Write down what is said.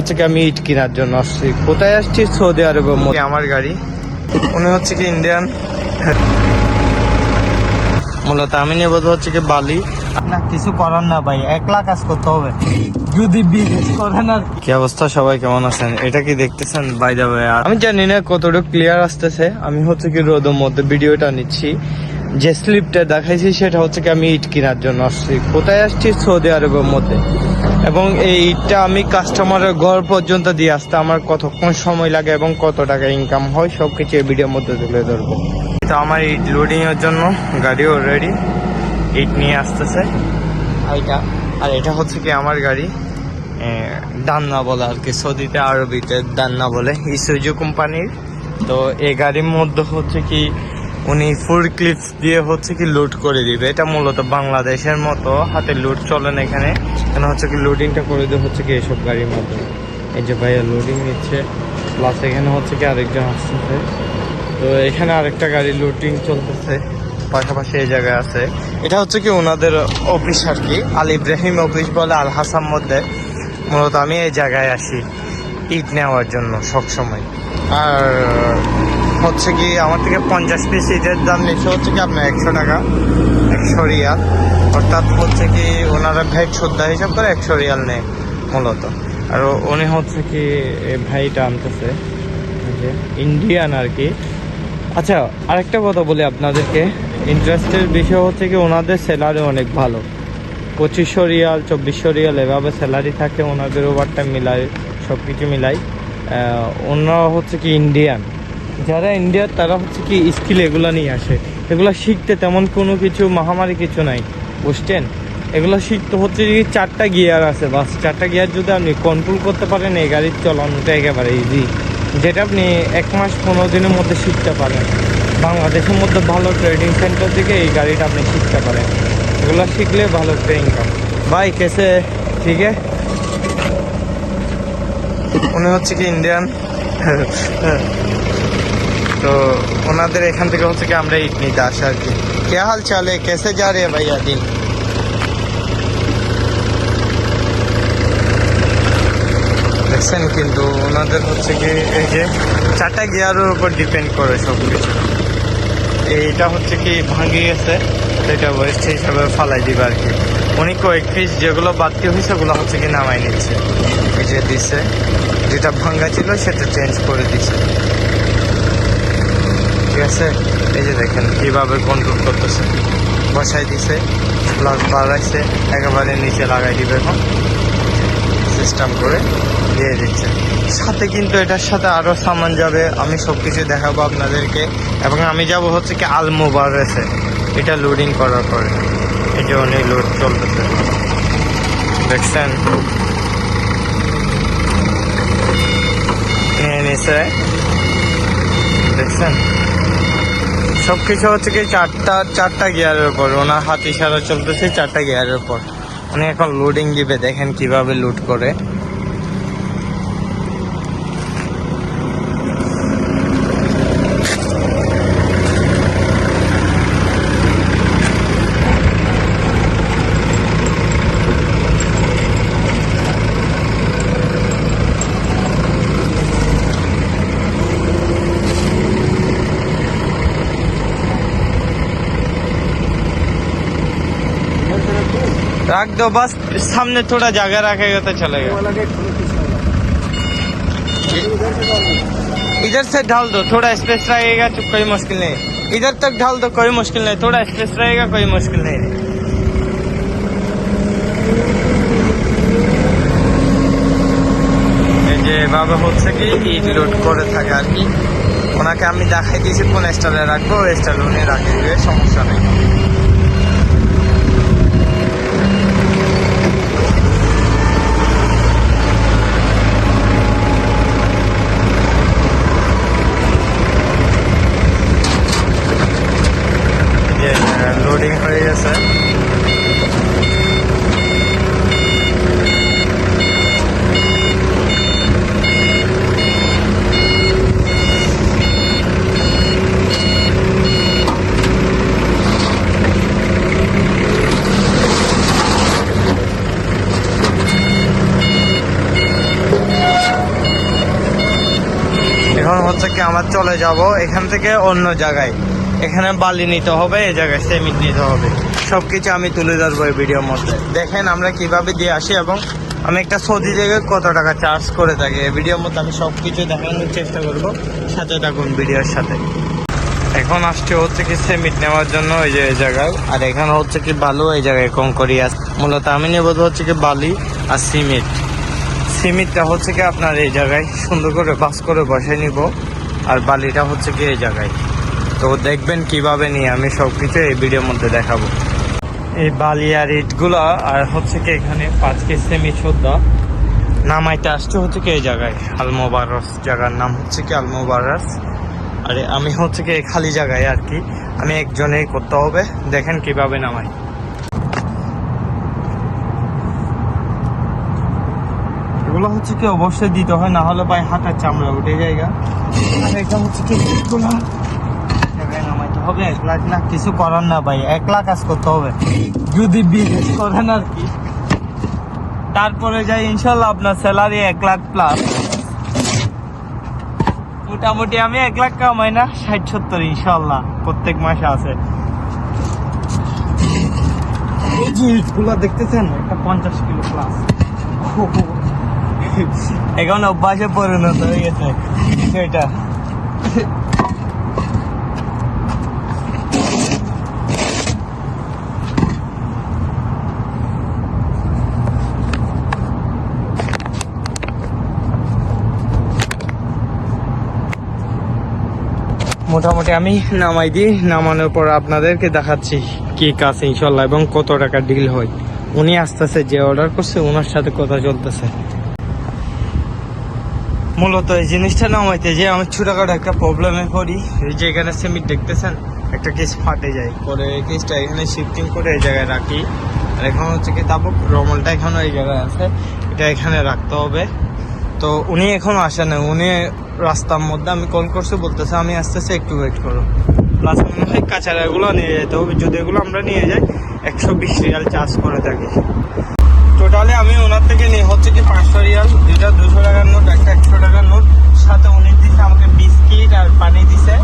হচ্ছে কি আমি ইট কেনার জন্য আসছি। কোথায় আসছি? সৌদি আরবের মধ্যে। আমার গাড়ি উনি হচ্ছে কি ইন্ডিয়ান, মূলত আমি নেবো হচ্ছে কি বালি। না কিছু করার না ভাই, 1 লাখ কাজ করতে হবে যদি বিজনেস করেন। আর কি অবস্থা, সবাই কেমন আছেন? এটা কি দেখতেছেন বাই দা ওয়ে? আমি জানি না কতটুকু ক্লিয়ার আসতেছে। আমি হচ্ছে কি রোদের মধ্যে ভিডিওটা নিচ্ছি। যে স্লিপটা দেখাইছি সেটা হচ্ছে কি আমি ইট কেনার জন্য আসছি। কোথায় আসছি? সৌদি আরবের মধ্যে। এবং এই ইটটা আমি কাস্টমারের ঘর পর্যন্ত দিয়ে আসতে আমার কতক্ষণ সময় লাগে এবং কত টাকা ইনকাম হয় সবকিছু এই ভিডিওর মধ্যে তুলে ধরবো। তো আমার ইট লোডিং এর জন্য গাড়ি অলরেডি ইট নিয়ে আসতেছে এইটা। আর এটা হচ্ছে কি আমার গাড়ি, দান্না বলে আর কি, সৌদিতে আরবিতে দান্না বলে, ইসুজু কোম্পানির। তো এই গাড়ির মধ্যে হচ্ছে কি উনি ফুল ক্লিপস দিয়ে হচ্ছে কি লোড করে দিবে। এটা মূলত বাংলাদেশের মতো হাতে লোড চলে না এখানে। এখানে হচ্ছে কি লোডিংটা করে দেবে হচ্ছে কি এইসব গাড়ির মাধ্যমে। এই যে ভাইয়া লোডিং নিচ্ছে, প্লাস এখানে হচ্ছে কি আরেকজন আসতেছে। তো এখানে আরেকটা গাড়ি লোডিং চলতেছে, পাশাপাশি এই জায়গায় আছে। এটা হচ্ছে কি ওনাদের অফিস আর কি, আল ইব্রাহিম অফিস বলে আল হাসান মধ্যে। মূলত আমি এই জায়গায় আসি ইট নেওয়ার জন্য সবসময়। আর হচ্ছে কি আমার থেকে 50 পিস ইটের দাম নিচ্ছে হচ্ছে কি আপনার 100 টাকা, 100 রিয়াল। অর্থাৎ হচ্ছে কি ওনারা ভ্যাট সুদ্ধা হিসাব করে 100 রিয়াল নেয় মূলত। আর উনি হচ্ছে কি ভাইটা আনতেছে যে ইন্ডিয়ান আর কি। আচ্ছা আরেকটা কথা বলি আপনাদেরকে, ইন্টারেস্টের বিষয় হচ্ছে কি ওনাদের স্যালারি অনেক ভালো। 2500 রিয়াল 2400 রিয়াল এভাবে স্যালারি থাকে ওনাদের। ওভারটাইম মিলাই সব কিছু মিলাই। ওনারা হচ্ছে কি ইন্ডিয়ান, যারা ইন্ডিয়ার তারা হচ্ছে কি স্কিল এগুলো নিয়ে আসে। এগুলো শিখতে তেমন কোনো কিছু মহামারী কিছু নাই, বুঝছেন? এগুলো শিখতে হচ্ছে কি 4টা গিয়ার আছে, বাস 4টা গিয়ার যদি আপনি কন্ট্রোল করতে পারেন এই গাড়ির চালানোটা একেবারে ইজি, যেটা আপনি 1 মাস 15 দিনের মধ্যে শিখতে পারেন। বাংলাদেশের মধ্যে ভালো ট্রেডিং সেন্টার থেকে এই গাড়িটা আপনি শিখতে পারেন। এগুলো শিখলে ভালো একটা ইনকাম। ভাই কেসে ঠিক আছে। উনি হচ্ছে কি ইন্ডিয়ান। তো ওনাদের এখান থেকে হচ্ছে কি আমরা ইট নিতে আসি আর কি। কে হাল চালে, কেসে যা রে ভাইয়া দিন? দেখছেন কিন্তু ওনাদের হচ্ছে কি এই যে 4টা গিয়ারের উপর ডিপেন্ড করে সব কিছু। এইটা হচ্ছে কি ভাঙে গেছে, সেটা ওয়েস্ট হিসাবে ফালাই দিবে আর কি। উনি কয়েক পিস যেগুলো বাড়তি হয়েছে ওগুলো হচ্ছে কি নামাই নিচ্ছে। এই যে দিচ্ছে, যেটা ভাঙ্গা ছিল সেটা চেঞ্জ করে দিচ্ছে, ঠিক আছে? এই যে দেখেন কিভাবে কন্ট্রোল করতেছে, বসাই দিছে, প্লাস বাড়াইছে, একেবারে নিচে লাগাই দিবে। এখন সিস্টেম করে দিয়ে দিচ্ছে। সাথে কিন্তু এটার সাথে আরো সামান যাবে, আমি সবকিছু দেখাবো আপনাদেরকে। এবং আমি যাব হচ্ছে কি আল মুবারেসে, এটা লোডিং করার পরে। এই যে অনেক লোড চলতেছে, দেখছেন নিয়ে নিছে, দেখছেন সবকিছু হচ্ছে কি 4টা গিয়ারের উপর। ওনার হাত ইশারা চলতেছে 4টা গিয়ারের উপর। উনি এখন লোডিং দিবে, দেখেন কিভাবে লোড করে। रख दो बस, सामने थोड़ा जगह रखेगा तो चलेगा। इधर से ढाल दो, थोड़ा स्पेस रहेगा तो कोई मुश्किल नहीं। इधर तक ढाल दो, कोई मुश्किल नहीं, थोड़ा स्पेस रहेगा कोई मुश्किल नहीं। যেভাবে হচ্ছে কি ইট লোড করে থাকে আর কি। ওনাকে আমি দেখাই দিয়েছি কোন স্টাইলে রাখবো, ওই স্টাইলে উনি রাখে দিবে, সমস্যা নেই। লোডিং হয়ে গেছে। এখন হচ্ছে কি আমার চলে যাব এখান থেকে অন্য জায়গায়। এখানে বালি নিতে হবে, এই জায়গায় সিমেন্ট নিতে হবে। সবকিছু আমি তুলে ধরবো এই ভিডিওর মধ্যে। দেখেন আমরা কিভাবে দিয়ে আসি এবং আমি একটা সৌদি থেকে কত টাকা চার্জ করে থাকি এই ভিডিওর মধ্যে আমি সবকিছু দেখানোর চেষ্টা করব। সাথে থাকুন ভিডিওর সাথে। এখন আসছে হচ্ছে কি সিমেন্ট নেওয়ার জন্য ওই যে এই জায়গায়, আর এখানে হচ্ছে কি বালু, এই জায়গায় কংকরিয়াস। মূলত আমি নেব হচ্ছে কি বালি আর সিমেন্ট। সিমেন্টটা হচ্ছে কি আপনার এই জায়গায় সুন্দর করে বাস করে বসাই নিব, আর বালিটা হচ্ছে কি এই জায়গায়। তো দেখবেন কিভাবে নিয়ে আমি সবকিছু এই ভিডিওর মধ্যে দেখাবো। এই বালি আর ইটগুলো আর হচ্ছে কি এখানে 5 কেজি সিমেন্ট সুদ্ধা নামাইতে আসছে হচ্ছে কি এই জায়গায়। আলমোবারস জায়গার নাম হচ্ছে কি আলমোবারস। আর আমি হচ্ছে কি খালি জায়গায় আর কি, আমি একজনেই করতে হবে। দেখেন কিভাবে নামাই। এগুলো হচ্ছে কি অবশ্যই দিতে হয়, না হলে ভাই হাতের চামড়া উঠে জায়গা। আর এটা হচ্ছে কি এগুলো জায়গায় নামাইতে হবে। 1 লাখ না, কিছু করার না ভাই, 1 লাখ কাজ করতে হবে যদি বিজনেস করেন আর কি। তারপরে যাই ইনশাল্লাহ আপনার স্যালারি 1 লাখ প্লাস। মোটামুটি আমি 1 লাখ কামাই না, 60-70 ইনশাল্লাহ প্রত্যেক মাসে আছে। এই যে ইটগুলো দেখতেছেন, একটা 50 কিলো প্লাস। এখন অভ্যাসে পরিণত হয়ে গেছে সেটা। মোটামুটি আমি নামাই দিই, নামানোর পর আপনাদেরকে দেখাচ্ছি কি কাজ ইনশাল্লাহ এবং কত টাকা ডিল হয়। উনি আসতেছে, যে অর্ডার করছে ওনার সাথে কথা চলতেছে। মূলত এই জিনিসটা নামাইতে যে আমি ছোটখাটো একটা প্রবলেমে পড়ি। এই যে এখানে সিমেন্ট দেখতেছেন, একটা কেস ফাটে যায়, পরে এই কেসটা এখানে শিফটিং করে এই জায়গায় রাখি। আর এখন হচ্ছে কি তাবুক রমলটা এখনো এই জায়গায় আছে, এটা এখানে রাখতে হবে। তো উনি এখনো আসে না, উনি রাস্তার মধ্যে। আমি কল করছি, বলতেছে আমি আসতেছি, একটু ওয়েট করো। প্লাস মনে হয় কাঁচারাগুলো নিয়ে যেতে হবে। যদি এগুলো আমরা নিয়ে যাই 120 রিয়াল চার্জ করে থাকি। টোটালি আমি ওনার থেকে নিয়ে হচ্ছে কি 500 রিয়াল, দুইটা 200 টাকার নোট, একটা 100 টাকার নোট। সাথে উনি দিচ্ছে আমাকে বিস্কিট আর পানি দিছে।